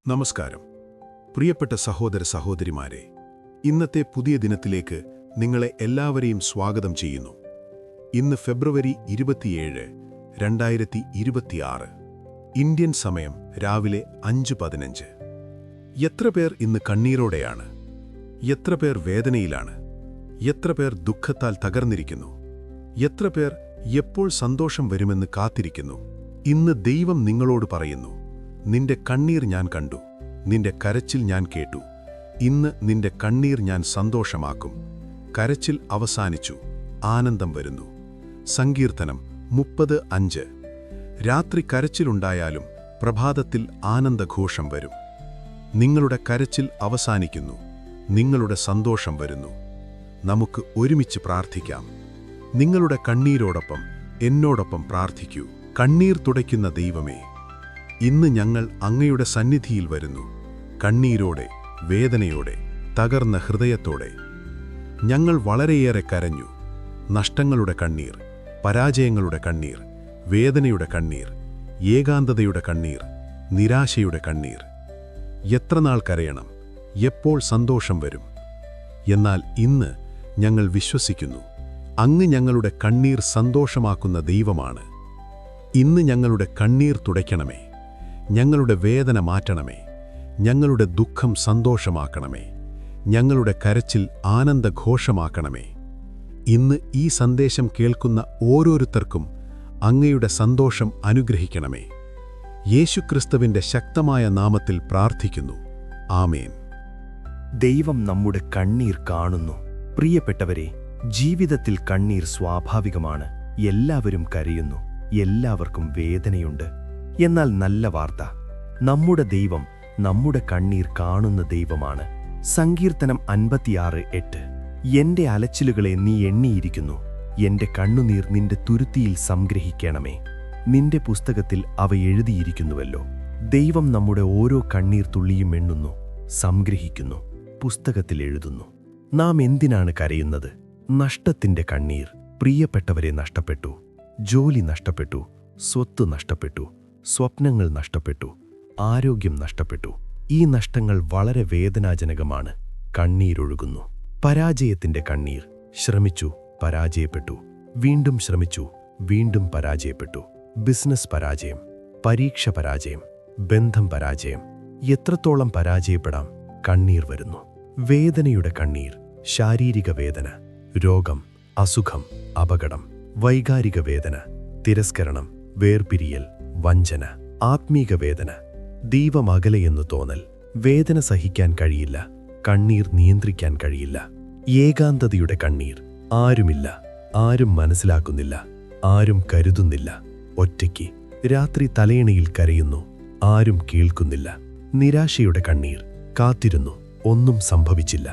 നമസ്കാരം പ്രിയപ്പെട്ട സഹോദര സഹോദരിമാരെ, ഇന്നത്തെ പുതിയ ദിനത്തിലേക്ക് നിങ്ങളെ എല്ലാവരെയും സ്വാഗതം ചെയ്യുന്നു. ഇന്ന് ഫെബ്രുവരി 27, 2026, ഇന്ത്യൻ സമയം രാവിലെ 5:15. എത്ര പേർ ഇന്ന് കണ്ണീരോടെയാണ്? എത്ര പേർ വേദനയിലാണ്? എത്ര പേർ ദുഃഖത്താൽ തകർന്നിരിക്കുന്നു? എത്ര പേർ എപ്പോൾ സന്തോഷം വരുമെന്ന് കാത്തിരിക്കുന്നു? ഇന്ന് ദൈവം നിങ്ങളോട് പറയുന്നു, നിന്റെ കണ്ണീർ ഞാൻ കണ്ടു, നിന്റെ കരച്ചിൽ ഞാൻ കേട്ടു. ഇന്ന് നിന്റെ കണ്ണീർ ഞാൻ സന്തോഷമാക്കും. കരച്ചിൽ അവസാനിച്ചു, ആനന്ദം വരുന്നു. സങ്കീർത്തനം 30:5. രാത്രി കരച്ചിലുണ്ടായാലും പ്രഭാതത്തിൽ ആനന്ദഘോഷം വരും. നിങ്ങളുടെ കരച്ചിൽ അവസാനിക്കുന്നു, നിങ്ങളുടെ സന്തോഷം വരുന്നു. നമുക്ക് ഒരുമിച്ച് പ്രാർത്ഥിക്കാം. നിങ്ങളുടെ കണ്ണീരോടൊപ്പം എന്നോടൊപ്പം പ്രാർത്ഥിക്കൂ. കണ്ണീർ തുടയ്ക്കുന്ന ദൈവമേ, ഇന്ന് ഞങ്ങൾ അങ്ങയുടെ സന്നിധിയിൽ വരുന്നു. കണ്ണീരോടെ, വേദനയോടെ, തകർന്ന ഹൃദയത്തോടെ. ഞങ്ങൾ വളരെയേറെ കരഞ്ഞു. നഷ്ടങ്ങളുടെ കണ്ണീർ, പരാജയങ്ങളുടെ കണ്ണീർ, വേദനയുടെ കണ്ണീർ, ഏകാന്തതയുടെ കണ്ണീർ, നിരാശയുടെ കണ്ണീർ. എത്രനാൾ കരയണം? എപ്പോൾ സന്തോഷം വരും? എന്നാൽ ഇന്ന് ഞങ്ങൾ വിശ്വസിക്കുന്നു, അങ്ങ് ഞങ്ങളുടെ കണ്ണീർ സന്തോഷമാക്കുന്ന ദൈവമാണ്. ഇന്ന് ഞങ്ങളുടെ കണ്ണീർ തുടയ്ക്കണമേ, ഞങ്ങളുടെ വേദന മാറ്റണമേ, ഞങ്ങളുടെ ദുഃഖം സന്തോഷമാക്കണമേ, ഞങ്ങളുടെ കരച്ചിൽ ആനന്ദഘോഷമാക്കണമേ. ഇന്ന് ഈ സന്ദേശം കേൾക്കുന്ന ഓരോരുത്തർക്കും അങ്ങയുടെ സന്തോഷം അനുഗ്രഹിക്കണമേ. യേശുക്രിസ്തുവിന്റെ ശക്തമായ നാമത്തിൽ പ്രാർത്ഥിക്കുന്നു. ആമേൻ. ദൈവം നമ്മുടെ കണ്ണീർ കാണുന്നു. പ്രിയപ്പെട്ടവരെ, ജീവിതത്തിൽ കണ്ണീർ സ്വാഭാവികമാണ്. എല്ലാവരും കരയുന്നു, എല്ലാവർക്കും വേദനയുണ്ട്. എന്നാൽ നല്ല വാർത്ത, നമ്മുടെ ദൈവം നമ്മുടെ കണ്ണീർ കാണുന്ന ദൈവമാണ്. സങ്കീർത്തനം 56:8. എന്റെ അലച്ചിലുകളെ നീ എണ്ണിയിരിക്കുന്നു, എന്റെ കണ്ണുനീർ നിന്റെ തുരുത്തിയിൽ സംഗ്രഹിക്കണമേ. നിന്റെ പുസ്തകത്തിൽ അവ എഴുതിയിരിക്കുന്നുവല്ലോ. ദൈവം നമ്മുടെ ഓരോ കണ്ണീർ തുള്ളിയും എണ്ണുന്നു, സംഗ്രഹിക്കുന്നു, പുസ്തകത്തിൽ എഴുതുന്നു. നാം എന്തിനാണ് കരയുന്നത്? നഷ്ടത്തിന്റെ കണ്ണീർ. പ്രിയപ്പെട്ടവരെ നഷ്ടപ്പെട്ടു, ജോലി നഷ്ടപ്പെട്ടു, സ്വത്ത് നഷ്ടപ്പെട്ടു, സ്വപ്നങ്ങൾ നഷ്ടപ്പെട്ടു, ആരോഗ്യം നഷ്ടപ്പെട്ടു. ഈ നഷ്ടങ്ങൾ വളരെ വേദനാജനകമാണ്. കണ്ണീരൊഴുകുന്നു. പരാജയത്തിന്റെ കണ്ണീർ. ശ്രമിച്ചു, പരാജയപ്പെട്ടു, വീണ്ടും ശ്രമിച്ചു, വീണ്ടും പരാജയപ്പെട്ടു. ബിസിനസ് പരാജയം, പരീക്ഷ പരാജയം, ബന്ധം പരാജയം. എത്രത്തോളം പരാജയപ്പെടാം? കണ്ണീർ വരുന്നു. വേദനയുടെ കണ്ണീർ. ശാരീരിക വേദന, രോഗം, അസുഖം, അപകടം. വൈകാരിക വേദന, തിരസ്കരണം, വേർപിരിയൽ, വഞ്ചന. ആത്മീക വേദന, ദൈവം അകലെയെന്നു തോന്നൽ. വേദന സഹിക്കാൻ കഴിയില്ല, കണ്ണീർ നിയന്ത്രിക്കാൻ കഴിയില്ല. ഏകാന്തതയുടെ കണ്ണീർ. ആരുമില്ല, ആരും മനസ്സിലാക്കുന്നില്ല, ആരും കരുതുന്നില്ല. ഒറ്റയ്ക്ക് രാത്രി തലയണയിൽ കരയുന്നു, ആരും കേൾക്കുന്നില്ല. നിരാശയുടെ കണ്ണീർ. കാത്തിരുന്നു, ഒന്നും സംഭവിച്ചില്ല.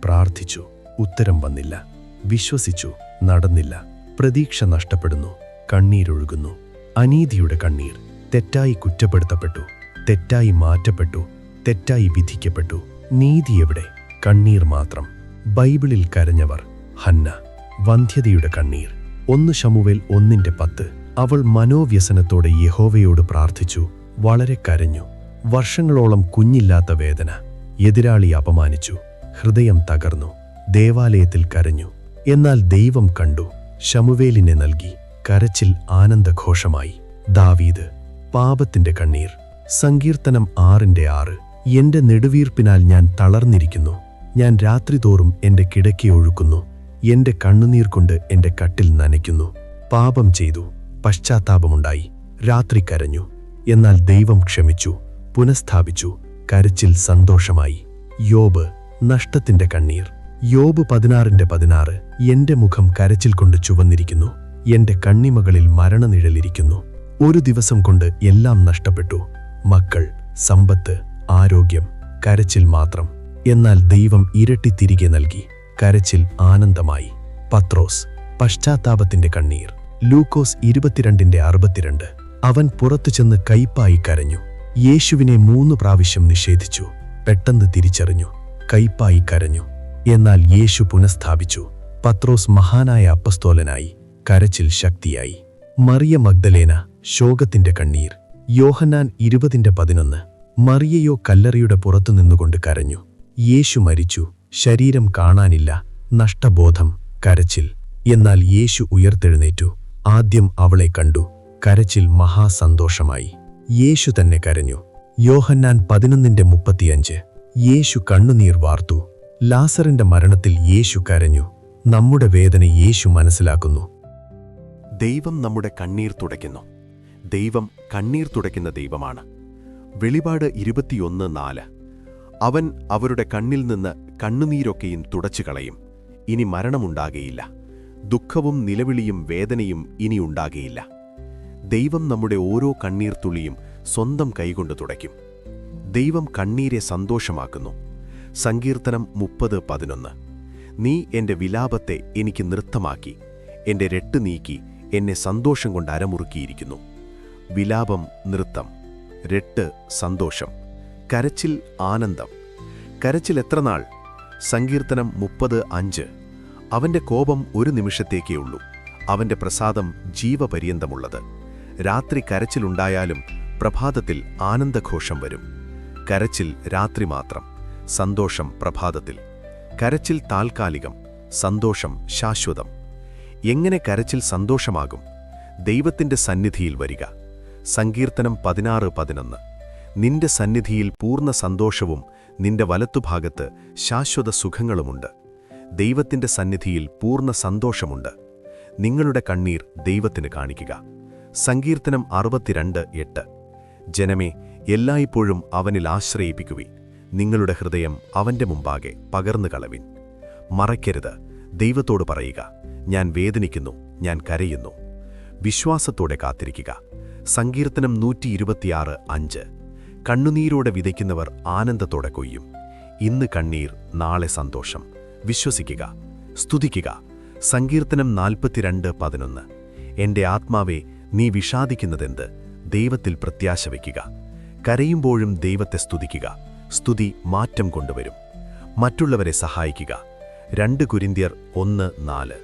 പ്രാർത്ഥിച്ചു, ഉത്തരം വന്നില്ല. വിശ്വസിച്ചു, നടന്നില്ല. പ്രതീക്ഷ നഷ്ടപ്പെടുന്നു, കണ്ണീരൊഴുകുന്നു. അനീതിയുടെ കണ്ണീർ. തെറ്റായി കുറ്റപ്പെടുത്തപ്പെട്ടു, തെറ്റായി മാറ്റപ്പെട്ടു, തെറ്റായി വിധിക്കപ്പെട്ടു. നീതി എവിടെ? കണ്ണീർ മാത്രം. ബൈബിളിൽ കരഞ്ഞവർ. ഹന്ന. വന്ധ്യതയുടെ കണ്ണീർ. 1 ശമൂവേൽ 1:10. അവൾ മനോവ്യസനത്തോടെ യഹോവയോട് പ്രാർത്ഥിച്ചു, വളരെ കരഞ്ഞു. വർഷങ്ങളോളം കുഞ്ഞില്ലാത്ത വേദന. എതിരാളി അപമാനിച്ചു, ഹൃദയം തകർന്നു. ദേവാലയത്തിൽ കരഞ്ഞു. എന്നാൽ ദൈവം കണ്ടു, ശമൂവേലിനെ നൽകി. കരച്ചിൽ ആനന്ദഘോഷമായി. ദാവീദ്. പാപത്തിന്റെ കണ്ണീർ. സങ്കീർത്തനം 6:6. എന്റെ നെടുവീർപ്പിനാൽ ഞാൻ തളർന്നിരിക്കുന്നു. ഞാൻ രാത്രിതോറും എന്റെ കിടക്ക ഒഴുക്കുന്നു. എന്റെ കണ്ണുനീർ കൊണ്ട് എന്റെ കട്ടിൽ നനയ്ക്കുന്നു. പാപം ചെയ്തു, പശ്ചാത്താപമുണ്ടായി, രാത്രി കരഞ്ഞു. എന്നാൽ ദൈവം ക്ഷമിച്ചു, പുനഃസ്ഥാപിച്ചു. കരച്ചിൽ സന്തോഷമായി. യോബ്. നഷ്ടത്തിന്റെ കണ്ണീർ. യോബ് 16:16. എന്റെ മുഖം കരച്ചിൽ കൊണ്ട് ചുവന്നിരിക്കുന്നു, എന്റെ കണ്ണിമകളിൽ മരണനിഴലിരിക്കുന്നു. ഒരു ദിവസം കൊണ്ട് എല്ലാം നഷ്ടപ്പെട്ടു. മക്കൾ, സമ്പത്ത്, ആരോഗ്യം. കരച്ചിൽ മാത്രം. എന്നാൽ ദൈവം ഇരട്ടി തിരികെ നൽകി. കരച്ചിൽ ആനന്ദമായി. പത്രോസ്. പശ്ചാത്താപത്തിന്റെ കണ്ണീർ. ലൂക്കോസ് 22:62. അവൻ പുറത്തു ചെന്ന് കയ്പായി കരഞ്ഞു. യേശുവിനെ 3 പ്രാവശ്യം നിഷേധിച്ചു. പെട്ടെന്ന് തിരിച്ചറിഞ്ഞു, കയ്പായി കരഞ്ഞു. എന്നാൽ യേശു പുനഃസ്ഥാപിച്ചു. പത്രോസ് മഹാനായ അപ്പസ്തോലനായി. കരച്ചിൽ ശക്തിയായി. മറിയ മഗ്ദലേന. ശോകത്തിന്റെ കണ്ണീർ. യോഹന്നാൻ 20:11. മറിയയോ കല്ലറയുടെ പുറത്തു നിന്നുകൊണ്ട് കരഞ്ഞു. യേശു മരിച്ചു, ശരീരം കാണാനില്ല, നഷ്ടബോധം, കരച്ചിൽ. എന്നാൽ യേശു ഉയർത്തെഴുന്നേറ്റു. ആദ്യം അവളെ കണ്ടു. കരച്ചിൽ മഹാസന്തോഷമായി. യേശു തന്നെ കരഞ്ഞു. യോഹന്നാൻ 11:35. യേശു കണ്ണുനീർ വാർത്തു. ലാസറിന്റെ മരണത്തിൽ യേശു കരഞ്ഞു. നമ്മുടെ വേദന യേശു മനസ്സിലാക്കുന്നു. ദൈവം നമ്മുടെ കണ്ണീർ തുടയ്ക്കുന്നു. ദൈവം കണ്ണീർ തുടയ്ക്കുന്ന ദൈവമാണ്. വെളിപാട് 21:4. അവൻ അവരുടെ കണ്ണിൽ നിന്ന് കണ്ണുനീരൊക്കെയും തുടച്ചു കളയും. ഇനി മരണമുണ്ടാകയില്ല. ദുഃഖവും നിലവിളിയും വേദനയും ഇനി ഉണ്ടാകയില്ല. ദൈവം നമ്മുടെ ഓരോ കണ്ണീർ തുള്ളിയും സ്വന്തം കൈകൊണ്ട് തുടയ്ക്കും. ദൈവം കണ്ണീരെ സന്തോഷമാക്കുന്നു. സങ്കീർത്തനം 30:11. നീ എന്റെ വിലാപത്തെ എനിക്ക് നൃത്തമാക്കി, എന്റെ രട്ട് നീക്കി എന്നെ സന്തോഷം കൊണ്ട് അരമുറുക്കിയിരിക്കുന്നു. വിലാപം നൃത്തം, രട്ട് സന്തോഷം, കരച്ചിൽ ആനന്ദം. കരച്ചിൽ എത്ര നാൾ? സങ്കീർത്തനം 30:5. അവന്റെ കോപം ഒരു നിമിഷത്തേക്കേ ഉള്ളൂ, അവന്റെ പ്രസാദം ജീവപര്യന്തമുള്ളത്. രാത്രി കരച്ചിലുണ്ടായാലും പ്രഭാതത്തിൽ ആനന്ദഘോഷം വരും. കരച്ചിൽ രാത്രി മാത്രം, സന്തോഷം പ്രഭാതത്തിൽ. കരച്ചിൽ താൽക്കാലികം, സന്തോഷം ശാശ്വതം. എങ്ങനെ കരച്ചിൽ സന്തോഷമാകും? ദൈവത്തിന്റെ സന്നിധിയിൽ വരിക. സങ്കീർത്തനം 16:11. നിന്റെ സന്നിധിയിൽ പൂർണ്ണ സന്തോഷവും നിന്റെ വലത്തുഭാഗത്ത് ശാശ്വത സുഖങ്ങളുമുണ്ട്. ദൈവത്തിന്റെ സന്നിധിയിൽ പൂർണ്ണ സന്തോഷമുണ്ട്. നിങ്ങളുടെ കണ്ണീർ ദൈവത്തിന് കാണിക്കുക. സങ്കീർത്തനം 62:8. ജനമേ, എല്ലായ്പ്പോഴും അവനിൽ ആശ്രയിപ്പിക്കുവിൻ. നിങ്ങളുടെ ഹൃദയം അവന്റെ മുമ്പാകെ പകർന്നു കളവിൻ. മറയ്ക്കരുത്. ദൈവത്തോട് പറയുക, ഞാൻ വേദനിക്കുന്നു, ഞാൻ കരയുന്നു. വിശ്വാസത്തോടെ കാത്തിരിക്കുക. സങ്കീർത്തനം 126:5. കണ്ണുനീരോടെ വിതയ്ക്കുന്നവർ ആനന്ദത്തോടെ കൊയ്യും. ഇന്ന് കണ്ണീർ, നാളെ സന്തോഷം. വിശ്വസിക്കുക, സ്തുതിക്കുക. സങ്കീർത്തനം 42:11. എന്റെ ആത്മാവേ, നീ വിഷാദിക്കുന്നതെന്ത്? ദൈവത്തിൽ പ്രത്യാശ വയ്ക്കുക. കരയുമ്പോഴും ദൈവത്തെ സ്തുതിക്കുക. സ്തുതി മാറ്റം കൊണ്ടുവരും. മറ്റുള്ളവരെ സഹായിക്കുക. 2 കൊരിന്ത്യർ 1:4.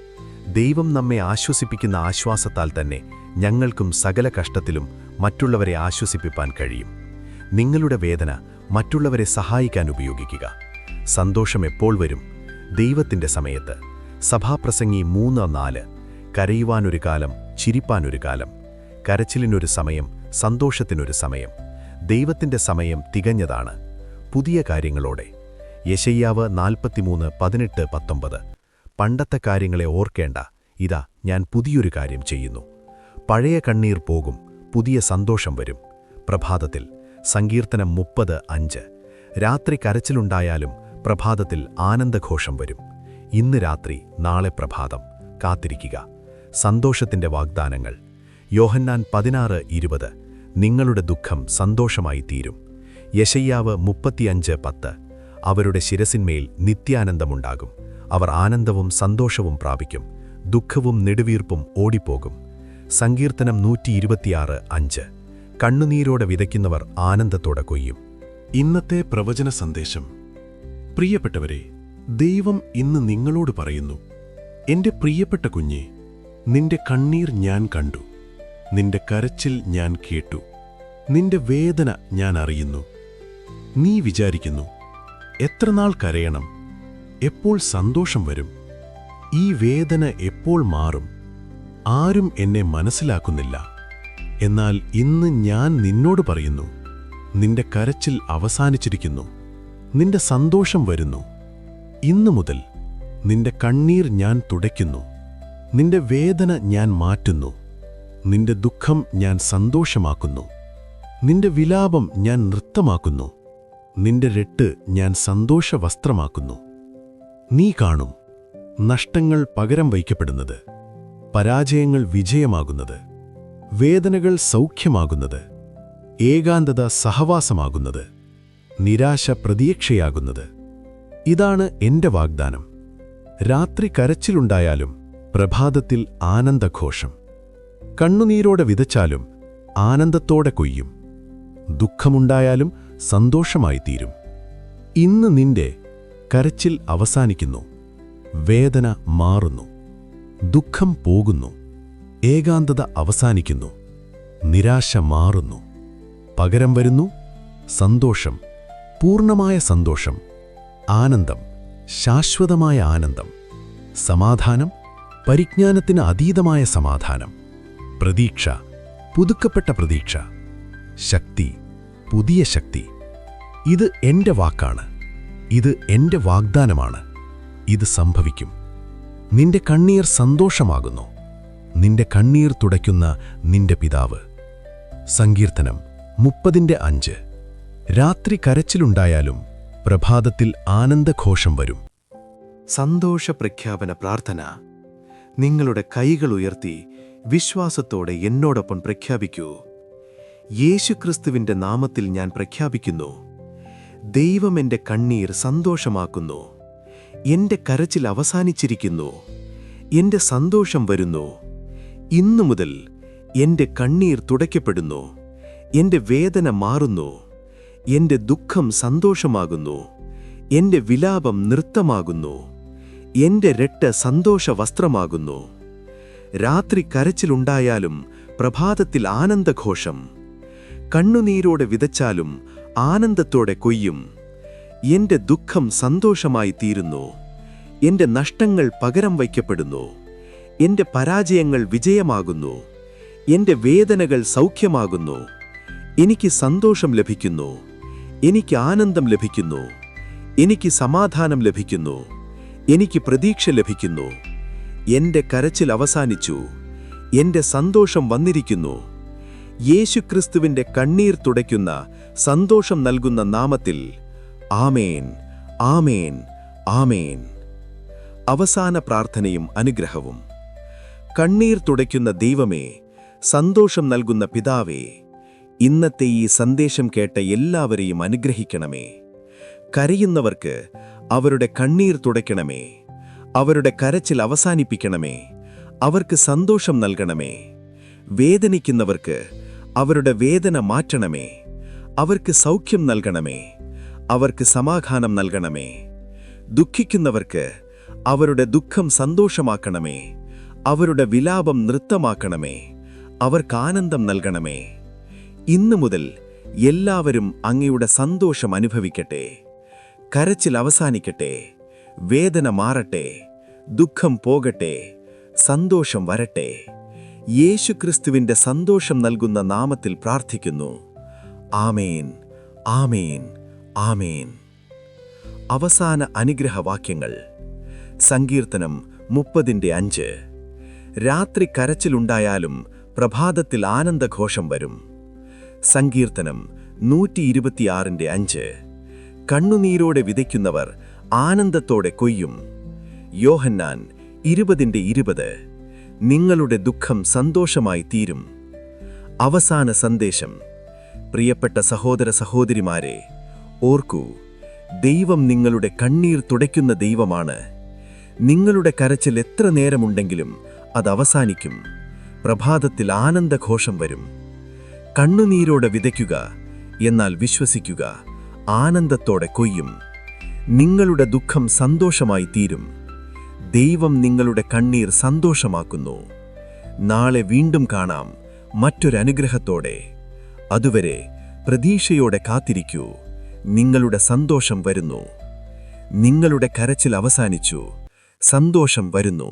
ദൈവം നമ്മെ ആശ്വസിപ്പിക്കുന്ന ആശ്വാസത്താൽ തന്നെ ഞങ്ങൾക്കും സകല കഷ്ടത്തിലും മറ്റുള്ളവരെ ആശ്വസിപ്പിപ്പാൻ കഴിയും. നിങ്ങളുടെ വേദന മറ്റുള്ളവരെ സഹായിക്കാൻ ഉപയോഗിക്കുക. സന്തോഷം എപ്പോൾ വരും? ദൈവത്തിന്റെ സമയത്ത്. സഭാപ്രസംഗി 3:4. കരയുവാനൊരു കാലം, ചിരിപ്പാനൊരു കാലം. കരച്ചിലിനൊരു സമയം, സന്തോഷത്തിനൊരു സമയം. ദൈവത്തിന്റെ സമയം തികഞ്ഞതാണ്, പുതിയ കാര്യങ്ങളോടെ. യെശയ്യാവ് 43:18-19. പണ്ടത്തെ കാര്യങ്ങളെ ഓർക്കേണ്ട, ഇതാ ഞാൻ പുതിയൊരു കാര്യം ചെയ്യുന്നു. പഴയ കണ്ണീർ പോകും, പുതിയ സന്തോഷം വരും. പ്രഭാതത്തിൽ. സങ്കീർത്തനം 30:5. രാത്രി കരച്ചിലുണ്ടായാലും പ്രഭാതത്തിൽ ആനന്ദഘോഷം വരും. ഇന്ന് രാത്രി, നാളെ പ്രഭാതം. കാത്തിരിക്കുക. സന്തോഷത്തിന്റെ വാഗ്ദാനങ്ങൾ. യോഹന്നാൻ 16:20. നിങ്ങളുടെ ദുഃഖം സന്തോഷമായി തീരും. യെശയ്യാവ് 35:10. അവരുടെ ശിരസിന്മേൽ നിത്യാനന്ദമുണ്ടാകും. അവർ ആനന്ദവും സന്തോഷവും പ്രാപിക്കും. ദുഃഖവും നെടുവീർപ്പും ഓടിപ്പോകും. സങ്കീർത്തനം 126:5. കണ്ണുനീരോടെ വിതയ്ക്കുന്നവർ ആനന്ദത്തോടെ കൊയ്യും. ഇന്നത്തെ പ്രവചന സന്ദേശം. പ്രിയപ്പെട്ടവരെ, ദൈവം ഇന്ന് നിങ്ങളോട് പറയുന്നു, എന്റെ പ്രിയപ്പെട്ട കുഞ്ഞേ, നിന്റെ കണ്ണീർ ഞാൻ കണ്ടു, നിന്റെ കരച്ചിൽ ഞാൻ കേട്ടു, നിന്റെ വേദന ഞാൻ അറിയുന്നു. നീ വിചാരിക്കുന്നു, എത്രനാൾ കരയണം, എപ്പോൾ സന്തോഷം വരും, ഈ വേദന എപ്പോൾ മാറും, ആരും എന്നെ മനസ്സിലാക്കുന്നില്ല. എന്നാൽ ഇന്ന് ഞാൻ നിന്നോട് പറയുന്നു, നിന്റെ കരച്ചിൽ അവസാനിച്ചിരിക്കുന്നു, നിന്റെ സന്തോഷം വരുന്നു. ഇന്നു മുതൽ നിന്റെ കണ്ണീർ ഞാൻ തുടയ്ക്കുന്നു, നിന്റെ വേദന ഞാൻ മാറ്റുന്നു, നിന്റെ ദുഃഖം ഞാൻ സന്തോഷമാക്കുന്നു, നിന്റെ വിലാപം ഞാൻ നൃത്തമാക്കുന്നു, നിന്റെ രട്ട് ഞാൻ സന്തോഷവസ്ത്രമാക്കുന്നു. നീ കാണും നഷ്ടങ്ങൾ പകരം വയ്ക്കപ്പെടുന്നത്, പരാജയങ്ങൾ വിജയമാകുന്നത്, വേദനകൾ സൗഖ്യമാകുന്നത്, ഏകാന്തത സഹവാസമാകുന്നത്, നിരാശ പ്രതീക്ഷയാകുന്നത്. ഇതാണ് എന്റെ വാഗ്ദാനം. രാത്രി കരച്ചിലുണ്ടായാലും പ്രഭാതത്തിൽ ആനന്ദഘോഷം. കണ്ണുനീരോടെ വിതച്ചാലും ആനന്ദത്തോടെ കൊയ്യും. ദുഃഖമുണ്ടായാലും സന്തോഷമായി തീരും. ഇന്ന് നിന്റെ കരച്ചിൽ അവസാനിക്കുന്നു, വേദന മാറുന്നു, ദുഃഖം പോകുന്നു, ഏകാന്തത അവസാനിക്കുന്നു, നിരാശ മാറുന്നു. പകരം വരുന്നു സന്തോഷം, പൂർണ്ണമായ സന്തോഷം, ആനന്ദം, ശാശ്വതമായ ആനന്ദം, സമാധാനം, പരിജ്ഞാനത്തിന് അതീതമായ സമാധാനം, പ്രതീക്ഷ, പുതുക്കപ്പെട്ട പ്രതീക്ഷ, ശക്തി, പുതിയ ശക്തി. ഇത് എൻ്റെ വാക്കാണ്, ഇത് എൻ്റെ വാഗ്ദാനമാണ്, ഇത് സംഭവിക്കും. നിന്റെ കണ്ണീർ സന്തോഷമാകുന്നു, നിന്റെ കണ്ണീർ തുടയ്ക്കുന്ന നിന്റെ പിതാവ്. സങ്കീർത്തനം 30:5. രാത്രി കരച്ചിലുണ്ടായാലും പ്രഭാതത്തിൽ ആനന്ദഘോഷം വരും. സന്തോഷ പ്രഖ്യാപന പ്രാർത്ഥന. നിങ്ങളുടെ കൈകൾ ഉയർത്തി വിശ്വാസത്തോടെ എന്നോടൊപ്പം പ്രഖ്യാപിക്കൂ. യേശുക്രിസ്തുവിന്റെ നാമത്തിൽ ഞാൻ പ്രഖ്യാപിക്കുന്നു, ദൈവം എൻ്റെ കണ്ണീർ സന്തോഷമാക്കുന്നു. എൻ്റെ കരച്ചിൽ അവസാനിച്ചിരിക്കുന്നു. എൻ്റെ സന്തോഷം വരുന്നു. ഇന്നു മുതൽ എൻ്റെ കണ്ണീർ തുടയ്ക്കപ്പെടുന്നു. എൻ്റെ വേദന മാറുന്നു. എൻ്റെ ദുഃഖം സന്തോഷമാകുന്നു. എൻ്റെ വിലാപം നൃത്തമാകുന്നു. എൻ്റെ രട്ട് സന്തോഷ വസ്ത്രമാകുന്നു. രാത്രി കരച്ചിലുണ്ടായാലും പ്രഭാതത്തിൽ ആനന്ദഘോഷം. കണ്ണുനീരോടെ വിതച്ചാലും ആനന്ദത്തോടെ കൊയ്യും. എൻ്റെ ദുഃഖം സന്തോഷമായി തീരുന്നു. എൻ്റെ നഷ്ടങ്ങൾ പകരം വയ്ക്കപ്പെടുന്നു. എൻ്റെ പരാജയങ്ങൾ വിജയമാകുന്നു. എൻ്റെ വേദനകൾ സൗഖ്യമാകുന്നു. എനിക്ക് സന്തോഷം ലഭിക്കുന്നു. എനിക്ക് ആനന്ദം ലഭിക്കുന്നു. എനിക്ക് സമാധാനം ലഭിക്കുന്നു. എനിക്ക് പ്രതീക്ഷ ലഭിക്കുന്നു. എൻ്റെ കരച്ചിൽ അവസാനിച്ചു. എൻ്റെ സന്തോഷം വന്നിരിക്കുന്നു. യേശുക്രിസ്തുവിൻ്റെ കണ്ണീർ തുടയ്ക്കുന്ന സന്തോഷം നൽകുന്ന നാമത്തിൽ ആമേൻ, ആമേൻ, ആമേൻ. അവസാന പ്രാർത്ഥനയും അനുഗ്രഹവും. കണ്ണീർ തുടയ്ക്കുന്ന ദൈവമേ, സന്തോഷം നൽകുന്ന പിതാവേ, ഇന്നത്തെ ഈ സന്ദേശം കേട്ട എല്ലാവരെയും അനുഗ്രഹിക്കണമേ. കരയുന്നവർക്ക് അവരുടെ കണ്ണീർ തുടയ്ക്കണമേ. അവരുടെ കരച്ചിൽ അവസാനിപ്പിക്കണമേ. അവർക്ക് സന്തോഷം നൽകണമേ. വേദനിക്കുന്നവർക്ക് അവരുടെ വേദന മാറ്റണമേ. അവർക്ക് സൗഖ്യം നൽകണമേ. അവർക്ക് സമാധാനം നൽകണമേ. ദുഃഖിക്കുന്നവർക്ക് അവരുടെ ദുഃഖം സന്തോഷമാക്കണമേ. അവരുടെ വിലാപം നൃത്തമാക്കണമേ. അവർക്ക് ആനന്ദം നൽകണമേ. ഇന്നു മുതൽ എല്ലാവരും അങ്ങയുടെ സന്തോഷം അനുഭവിക്കട്ടെ. കരച്ചിൽ അവസാനിക്കട്ടെ. വേദന മാറട്ടെ. ദുഃഖം പോകട്ടെ. സന്തോഷം വരട്ടെ. യേശുക്രിസ്തുവിൻ്റെ സന്തോഷം നൽകുന്ന നാമത്തിൽ പ്രാർത്ഥിക്കുന്നു. ആമേൻ, ആമേൻ, ആമേൻ. അവസാന അനുഗ്രഹവാക്യങ്ങൾ. സങ്കീർത്തനം 30:5. രാത്രി കരച്ചിലുണ്ടായാലും പ്രഭാതത്തിൽ ആനന്ദഘോഷം വരും. സങ്കീർത്തനം 126:5. കണ്ണുനീരോടെ വിതയ്ക്കുന്നവർ ആനന്ദത്തോടെ കൊയ്യും. യോഹന്നാൻ 20:20. നിങ്ങളുടെ ദുഃഖം സന്തോഷമായി തീരും. അവസാന സന്ദേശം. പ്രിയപ്പെട്ട സഹോദര സഹോദരിമാരെ, ഓർക്കൂ, ദൈവം നിങ്ങളുടെ കണ്ണീർ തുടയ്ക്കുന്ന ദൈവമാണ്. നിങ്ങളുടെ കരച്ചിൽ എത്ര നേരമുണ്ടെങ്കിലും അത് അവസാനിക്കും. പ്രഭാതത്തിൽ ആനന്ദഘോഷം വരും. കണ്ണുനീരോടെ വിതയ്ക്കുക, എന്നാൽ വിശ്വസിക്കുക, ആനന്ദത്തോടെ കൊയ്യും. നിങ്ങളുടെ ദുഃഖം സന്തോഷമായി തീരും. ദൈവം നിങ്ങളുടെ കണ്ണീർ സന്തോഷമാക്കുന്നു. നാളെ വീണ്ടും കാണാം മറ്റൊരനുഗ്രഹത്തോടെ. അതുവരെ പ്രതീക്ഷയോടെ കാത്തിരിക്കൂ. നിങ്ങളുടെ സന്തോഷം വരുന്നു. നിങ്ങളുടെ കരച്ചിൽ അവസാനിച്ചു. സന്തോഷം വരുന്നു.